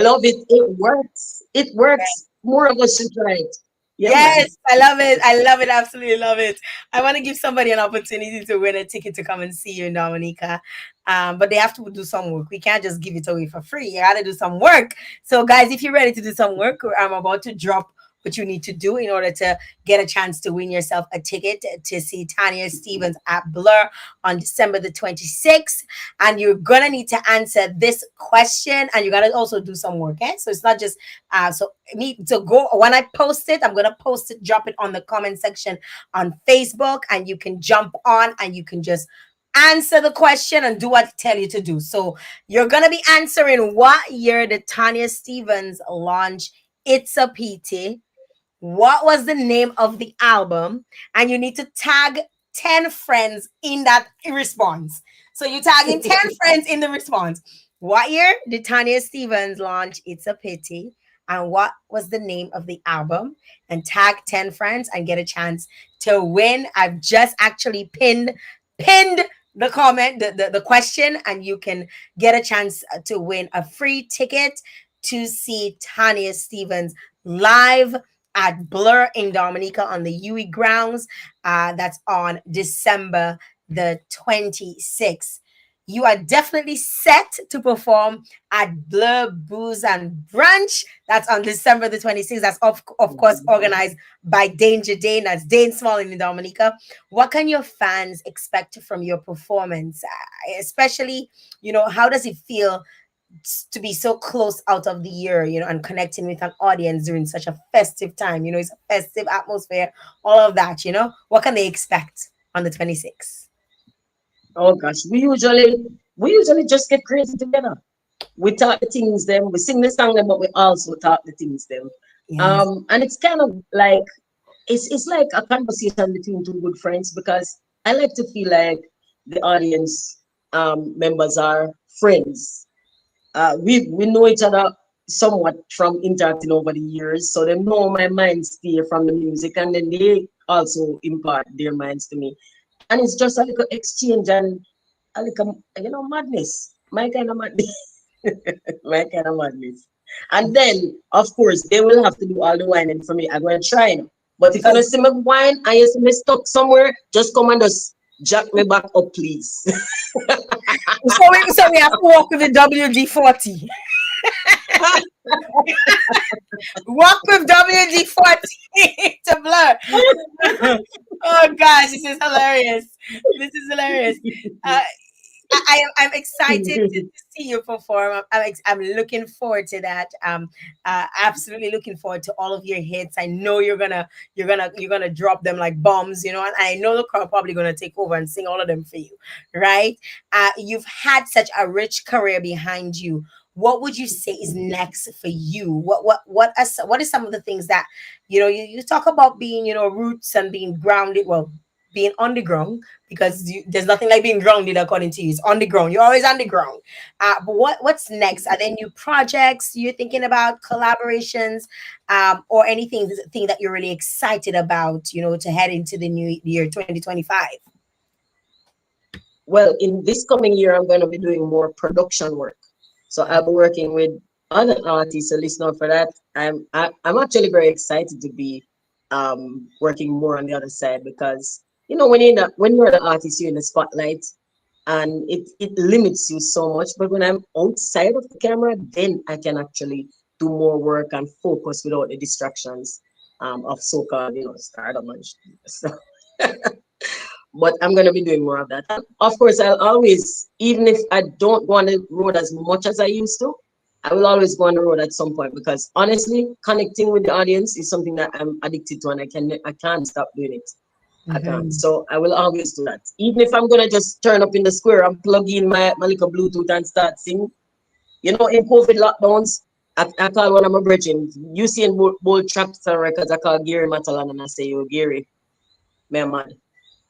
love it. It works. It works. More of us should try it. Yeah, man. Yes, I love it. I love it. Absolutely love it. I want to give somebody an opportunity to win a ticket to come and see you in Dominica. But they have to do some work. We can't just give it away for free. You got to do some work. So, guys, if you're ready to do some work, I'm about to drop what you need to do in order to get a chance to win yourself a ticket to see Tanya Stevens at Blur on December the 26th. And you're gonna need to answer this question, and you gotta also do some work. Okay, so it's not just so me to go when I post it. I'm gonna post it, drop it on the comment section on Facebook, and you can jump on and you can just answer the question and do what I tell you to do. So you're gonna be answering what year did Tanya Stevens launch It's a PT? What was the name of the album? And you need to tag 10 friends in that response. So you tagging 10 friends in the response. What year did Tanya Stevens launch It's a Pity? And what was the name of the album? And tag 10 friends and get a chance to win. I've just actually pinned the comment, the question, and you can get a chance to win a free ticket to see Tanya Stevens live at Blur in Dominica on the UE grounds. That's on December the 26th. You are definitely set to perform at Blur Booze and Brunch. That's on December the 26th. That's of course organized by Danger Dane. That's Dane Small in Dominica. What can your fans expect from your performance? Especially, how does it feel to be so close out of the year, and connecting with an audience during such a festive time? It's a festive atmosphere, all of that, What can they expect on the 26th? Oh gosh, we usually just get crazy together. We talk the things them, we sing the song them, but we also talk the things them. Yes. And it's kind of like it's like a conversation between two good friends because I like to feel like the audience members are friends. We know each other somewhat from interacting over the years, so they know my mind steer from the music, and then they also impart their minds to me, and it's just a little exchange and a little madness, my kind of madness, my kind of madness. And then of course they will have to do all the whining for me. I'm going to try now. But if you don't see me whine and you see me stuck somewhere, just come and just jack me back up, please. So we have to walk with the WD-40. Walk with WD-40 to Blur. Oh gosh, this is hilarious. This is hilarious. I'm excited to see you perform. I'm looking forward to that. Absolutely looking forward to all of your hits. I know you're gonna drop them like bombs, and I know the crowd probably gonna take over and sing all of them for you, right? You've had such a rich career behind you. What would you say is next for you? What is some of the things that you talk about being roots and being grounded? Well, being on the ground because there's nothing like being grounded according to you. It's on the ground. You're always on the ground. But what's next? Are there new projects you're thinking about, collaborations, or anything thing that you're really excited about? To head into the new year 2025. Well, in this coming year, I'm going to be doing more production work. So I'll be working with other artists. So listen out for that. I'm actually very excited to be working more on the other side because when you're the artist, you're in the spotlight, and it limits you so much. But when I'm outside of the camera, then I can actually do more work and focus without the distractions of so-called stardom and stuff. But I'm gonna be doing more of that. And of course, I'll always, even if I don't go on the road as much as I used to, I will always go on the road at some point because honestly, connecting with the audience is something that I'm addicted to, and I can't stop doing it. I can't. Mhm. So I will always do that. Even if I'm gonna just turn up in the square and plug in my little Bluetooth and start singing. In COVID lockdowns, I call one of my brethren, you see in bold tracks and records, I call Gary Matalan and I say, yo, Gary, me a mad.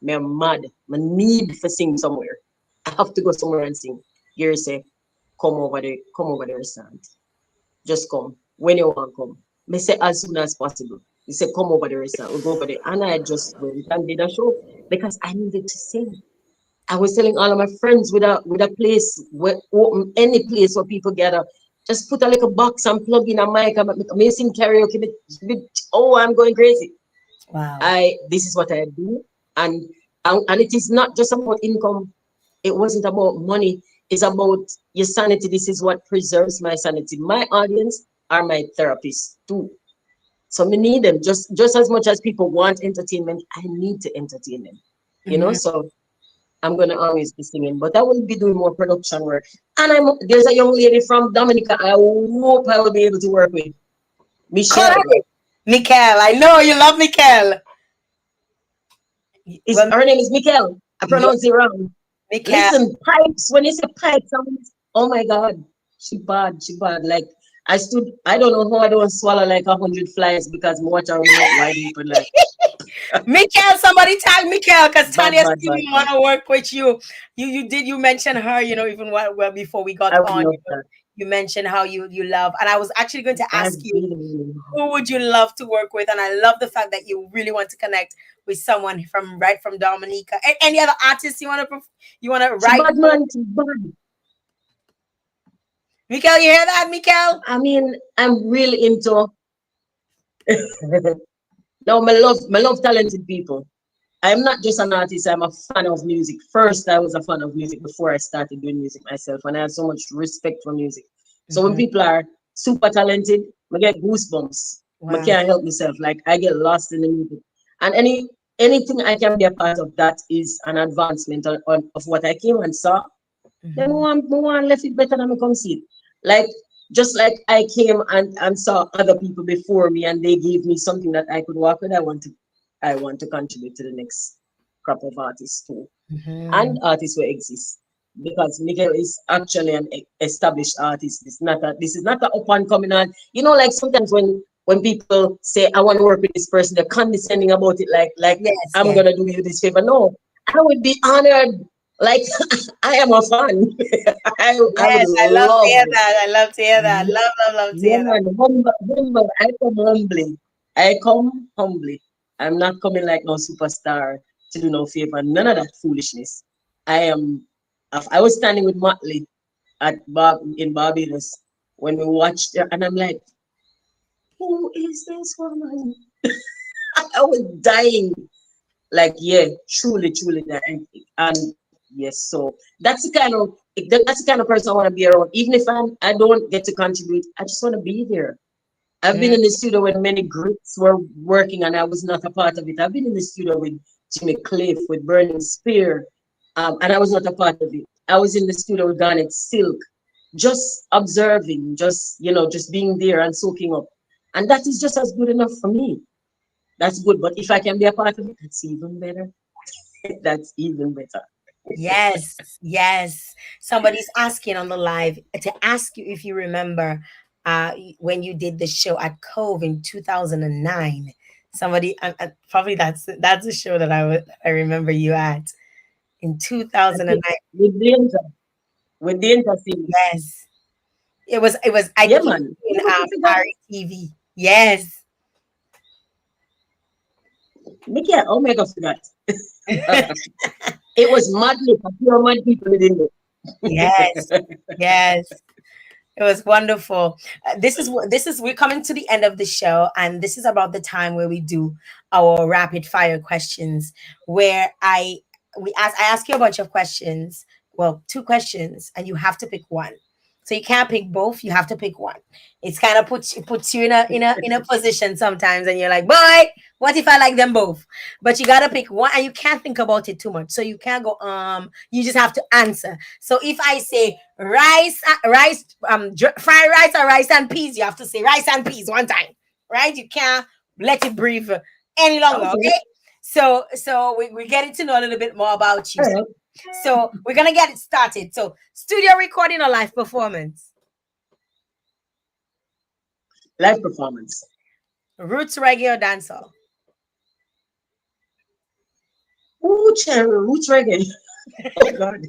Me am mad. I need to sing somewhere. I have to go somewhere and sing. Gary say, come over the restaurant. Just come. When you want to come. Me say as soon as possible. He said, come over the restaurant. We'll go over there. And I just went and did a show because I needed to sing. I was telling all of my friends with a place where open any place where people gather. Just put a little box and plug in a mic. I'm sing karaoke. Oh, I'm going crazy. Wow. This is what I do, and and it is not just about income. It wasn't about money. It's about your sanity. This is what preserves my sanity. My audience are my therapists too. So we need them just as much as people want entertainment. I need to entertain them. Mhm. So I'm gonna always be singing, but I will be doing more production work. And there's a young lady from Dominica. I hope I will be able to work with Michelle. Correct. Mikel, I know you love Mikel. Is Well, her name is Mikel? I yeah, pronounce it wrong. Mikel. Listen, pipes. When you say pipes, oh my God, she bad, she bad. Like I don't know how I don't swallow like 100 flies because my watch her mouth wide open like Mikel, somebody tag Mikel because bad, Tanya bad, still bad, bad. want to work with you. You mentioned her, even well before we got I would on. love that. You mentioned how you love, and I was actually going to I ask you really, really love who would you love to work with, and I love the fact that you really want to connect with someone from Dominica. Any other artists you want to she write? bad man, she bad. Mikel, you hear that, Mikel? I mean, I'm really into no, my love talented people. I'm not just an artist, I'm a fan of music. First, I was a fan of music before I started doing music myself, and I have so much respect for music. So when Mhm. people are super talented, I get goosebumps. I Wow. can't help myself. Like I get lost in the music. And anything I can be a part of that is an advancement of what I came and saw. Then Mhm. one left it better than me come see it. Like just like I came and saw other people before me and they gave me something that I could work with, I want to contribute to the next crop of artists too. And Mhm. artists will exist. Because Miguel is actually an established artist. This is not a up and coming on. Like sometimes when people say I want to work with this person, they're condescending about it like Yes, I'm yes. gonna do you this favor. No, I would be honored. Like I am a fan. I would Yes, I love to love. hear that. I love to hear that. Yeah, Love, love, love to yeah, hear that. man. Humble. I come humbly. I come humbly. I'm not coming like no superstar to do no favor. None of that foolishness. I am. I was standing with Motley in Barbados when we watched her, and I'm like, who is this woman? I was dying. Like, yeah, truly, truly dying. And yes, so that's the kind of person I want to be around. Even if I don't get to contribute, I just want to be there. I've been Mhm. in the studio when many groups were working and I was not a part of it. I've been in the studio with Jimmy Cliff, with Burning Spear, and I was not a part of it. I was in the studio with Garnet Silk, just observing, just just being there and soaking up. And that is just as good enough for me. That's good. But if I can be a part of it, that's even better. That's even better. Yes, yes. Somebody's asking on the live to ask you if you remember when you did the show at Cove in 2009. Somebody probably that's the show that I remember you at in That's it. 2009. With the inter series. Yes. It was I Yeah, think it was man. in Who could forget? RTV. Yes. Mickey, oh my God, forgot. It was mad people, pure mad people in Yes. there. Yes. It was wonderful. This is we're coming to the end of the show, and this is about the time where we do our rapid fire questions, where I ask you a bunch of questions, well, two questions, and you have to pick one. So you can't pick both. You have to pick one. It's kind of puts you in a position sometimes, and you're like, boy, what if I like them both? But you gotta pick one, and you can't think about it too much. So you can't go. You just have to answer. So if I say fried rice or rice and peas, you have to say rice and peas one time, right? You can't let it breathe any longer. Okay. Okay. So we're getting to know a little bit more about you. All right. So we're gonna get it started. So studio recording or live performance? Live performance. Roots reggae or dancehall? Ooh, cherry, roots reggae. Oh God.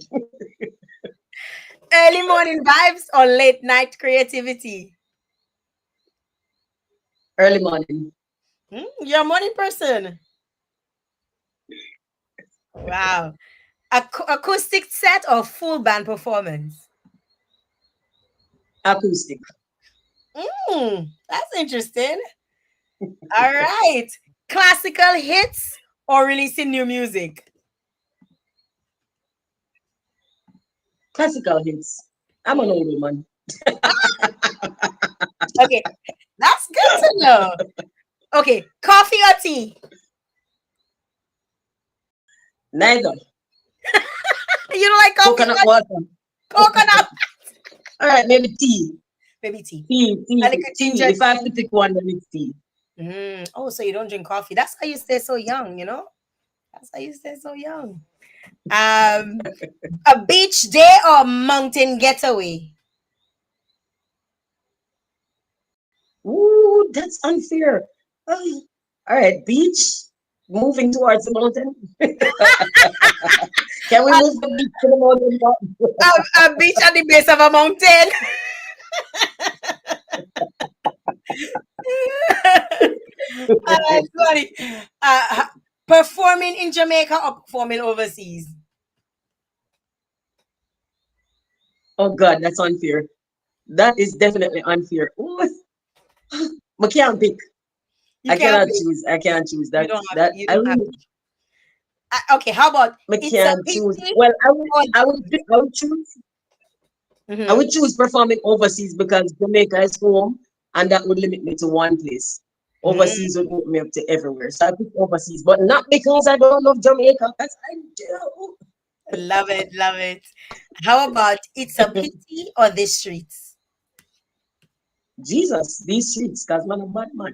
Early morning vibes or late night creativity? Early morning. You're a morning person. Wow. Acoustic set or full band performance? Acoustic. That's interesting. All right. Classical hits or releasing new music? Classical hits. I'm an old woman. Okay, that's good to know. Okay, coffee or tea? Neither. You don't like coffee Coconut or water. coconut? All right, maybe tea. Maybe tea. I like Tea. a Tea. ginger If I have tea. to pick one, then it's tea. Oh, so you don't drink coffee. That's how you stay so young, That's how you stay so young. Um, a beach day or mountain getaway? Ooh, that's unfair. Oh, all right, beach. Moving towards the mountain. Can we A, move the beach to the mountain? a beach at the base of a mountain. That's funny. Performing in Jamaica or performing overseas? Oh God, that's unfair. That is definitely unfair. Ooh, I can't pick. You I can't cannot pick. choose. I can't choose. You That don't have. that You I don't have. really Okay, how about I it's a can't choose. pity Well, or I would choose. I Mhm. would choose performing overseas because Jamaica is home, and that would limit me to one place. Mm, Overseas would open me up to everywhere. So I pick overseas, but not because I don't love Jamaica, because I do. love it, love it. How about it's a pity or the streets? Jesus, these streets, because man, a bad man.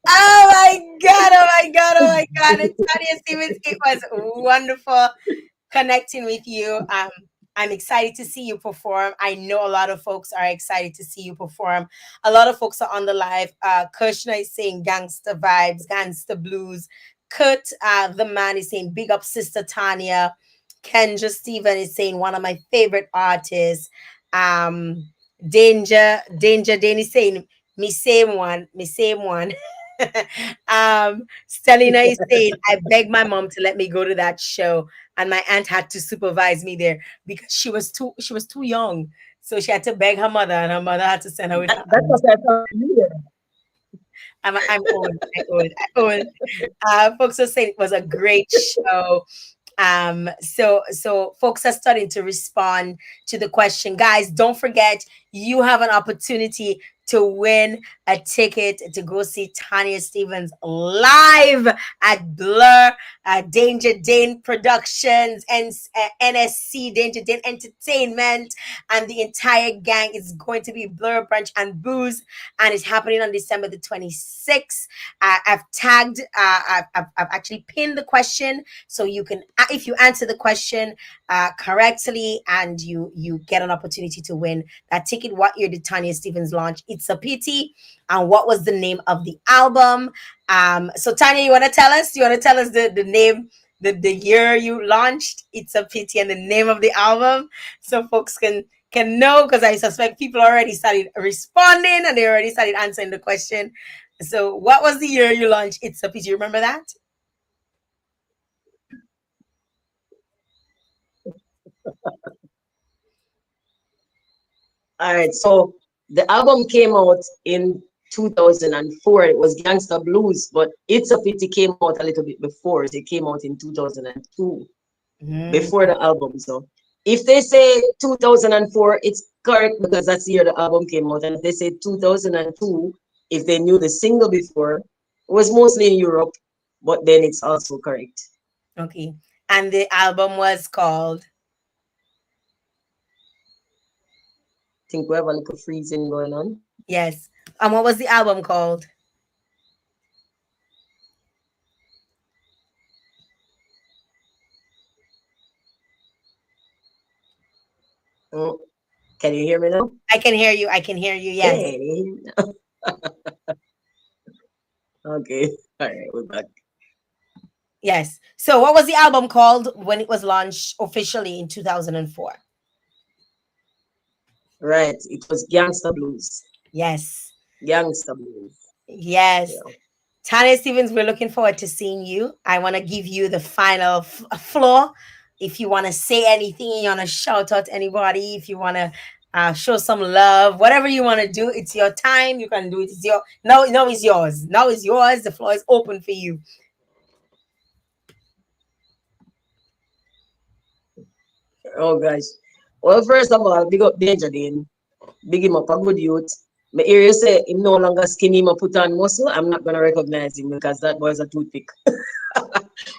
Oh my god! Oh my god! Oh my god! And Tanya Stevens, it was wonderful connecting with you. I'm excited to see you perform. I know a lot of folks are excited to see you perform. A lot of folks are on the live. Kirshner is saying gangster vibes, gangster blues. Kurt, the man, is saying big up sister Tanya. Kendra Steven is saying one of my favorite artists. Um, Danger Danny saying me same one. Stelina is saying, I begged my mom to let me go to that show, and my aunt had to supervise me there because she was too young. So she had to beg her mother, and her mother had to send her with her That's aunt. what I thought you were. I'm old. I old. Folks are saying it was a great show. So folks are starting to respond to the question. Guys, don't forget you have an opportunity to win a ticket to go see Tanya Stevens live at Blur, Danger Dane Productions, and NSC, Danger Dane Entertainment, and the entire gang is going to be Blur Brunch and Booze, and it's happening on December the 26th. I've tagged, I've actually pinned the question, so you can, if you answer the question correctly, and you get an opportunity to win that ticket. What year did Tanya Stevens launch It's a Pity, and what was the name of the album? So Tanya, you want to tell us? You want to tell us the name, the year you launched It's a Pity, and the name of the album, so folks can know, because I suspect people already started responding and they already started answering the question. So what was the year you launched It's a Pity? You remember that? All right, so the album came out in 2004. It was Gangsta Blues, but It's a Pity came out a little bit before. So it came out in 2002, before the album. So if they say 2004, it's correct because that's the year the album came out. And if they say 2002, if they knew the single before, it was mostly in Europe, but then it's also correct. Okay. And the album was called? I think we have a little freezing going on. Yes. And what was the album called? Oh, can you hear me now? I can hear you. I can hear you. Yes. Okay. All right, we're back. Yes. So what was the album called when it was launched officially in 2004? Right. It was Gangsta Blues. Yes. Gangsta Blues. Yes. Yeah. Tanya Stevens, we're looking forward to seeing you. I want to give you the final floor. If you want to say anything, you want to shout out anybody, if you want to show some love, whatever you want to do, it's your time. You can do it. It's your now it's yours. Now it's yours. The floor is open for you. Oh gosh. Well, first of all, big up Danger Dane. Big him up, a good youth. My hear you say him no longer skinny, him a put on muscle. I'm not gonna recognize him because that boy's a toothpick.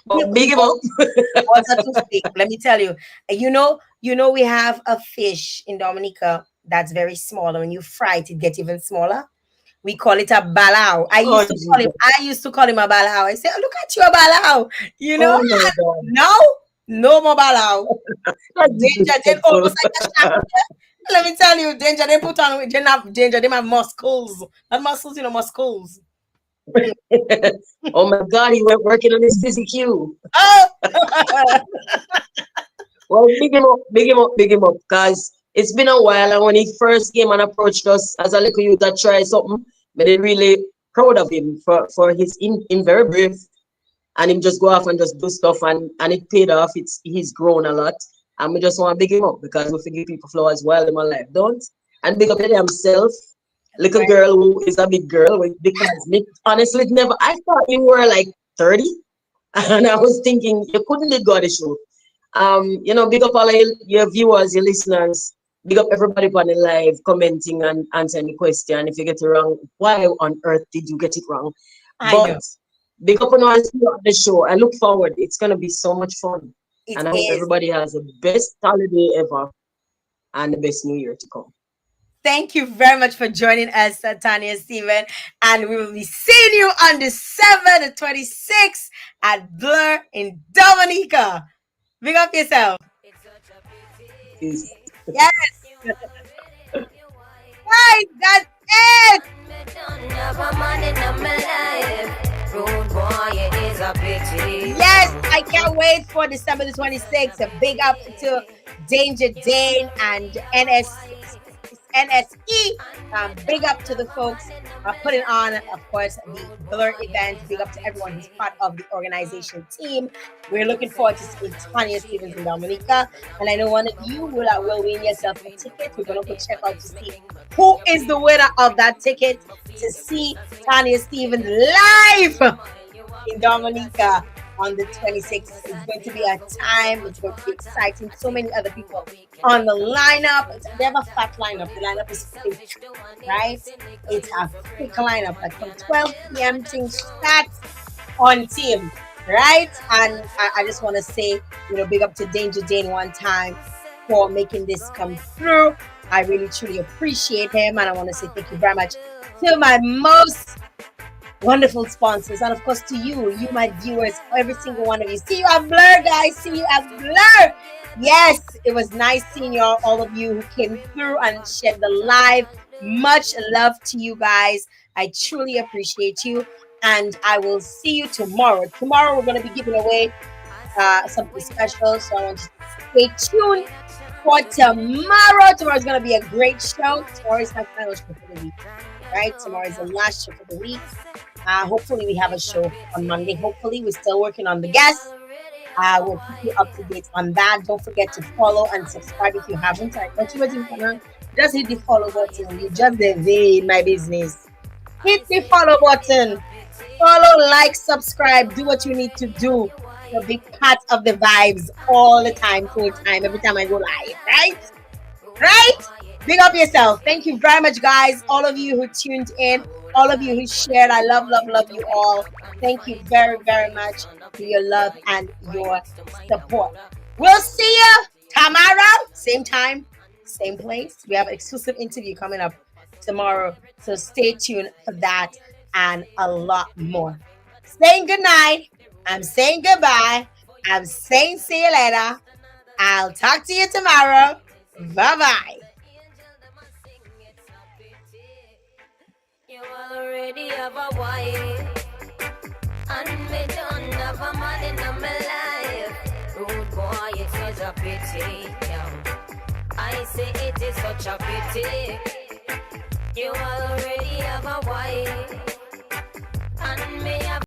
But big him up. Was a toothpick. Let me tell you. You know, we have a fish in Dominica that's very small, and when you fry it, it gets even smaller. We call it a balao. I Oh, used to call him. Jesus. I used to call him a balao. I say, look at you, a balao. You know, Oh my God. now no more balao. That's Danger then disrespectful. almost like a shack. Let me tell you, danger. They put on. They don't have danger. They have muscles. Not muscles, muscles. Oh my God, he went working on his CCQ. Oh, Well, big him up, big him up, big him up, because it's been a while. And when he first came and approached us as a little youth that tried something, but they really proud of him for his in very brave, and him just go off and just do stuff, and it paid off. He's grown a lot, and we just want to big him up because we forgive people flowers while in my life, don't? And big up himself, little girl who is a big girl, because me, honestly, never. I thought you were like 30, and I was thinking you couldn't did go to the show. Big up all of your viewers, your listeners. Big up everybody on the live commenting and answering the question. If you get it wrong, why on earth did you get it wrong? I But know big up on us on the show. I look forward. It's gonna be so much fun. it And I hope is. everybody has the best holiday ever and the best new year to come. Thank you very much for joining us, Tanya Steven. And we will be seeing you on December the 26th at Blur in Dominica. Big up yourself. Peace. Yes. Guys, that's it. Yes, I can't wait for December the 26th. A big up to Danger Dane and NSE. Big up to the folks putting on, of course, the Blur event. Big up to everyone who's part of the organization team. We're looking forward to seeing Tanya Stevens in Dominica. And I know one of you will win yourself a ticket. We're going to go check out to see who is the winner of that ticket to see Tanya Stevens live in Dominica. on the 26th. It's going to be a time. It's going to be exciting. So many other people on the lineup. It's never fat lineup. The lineup is thick, right? It's a thick lineup. Like from 12 p.m. things starts on team, right? And I just want to say, big up to Danger Dane one time for making this come through. I really truly appreciate him, and I want to say thank you very much to my most wonderful sponsors, and of course to you, my viewers, every single one of you. See you at Blur, guys. See you at Blur. Yes, it was nice seeing all of you who came through and shared the live. Much love to you guys. I truly appreciate you, and I will see you tomorrow. Tomorrow we're going to be giving away something special, so I want you to stay tuned for tomorrow. Tomorrow's going to be a great show. Tomorrow is my final show for the week, right? Tomorrow is the last show for the week. Hopefully we have a show on Monday. Hopefully we're still working on the guests. We'll keep you up to date on that. Don't forget to follow and subscribe if you haven't. Just hit the follow button. You just the in my business. Hit the follow button. Follow, like, subscribe. Do what you need to do. You'll be part of the vibes all the time, full time, every time I go live, right? Right? Big up yourself. Thank you very much, guys. All of you who tuned in, all of you who shared. I love you all. Thank you very, very much for your love and your support. We'll see you tomorrow. Same time, same place. We have an exclusive interview coming up tomorrow. So stay tuned for that and a lot more. Saying good night. I'm saying goodbye. I'm saying see you later. I'll talk to you tomorrow. Bye-bye. You already have a wife, and me don't have a man in my life. Rude boy, it's such a pity. Yeah. I say it is such a pity. You already have a wife.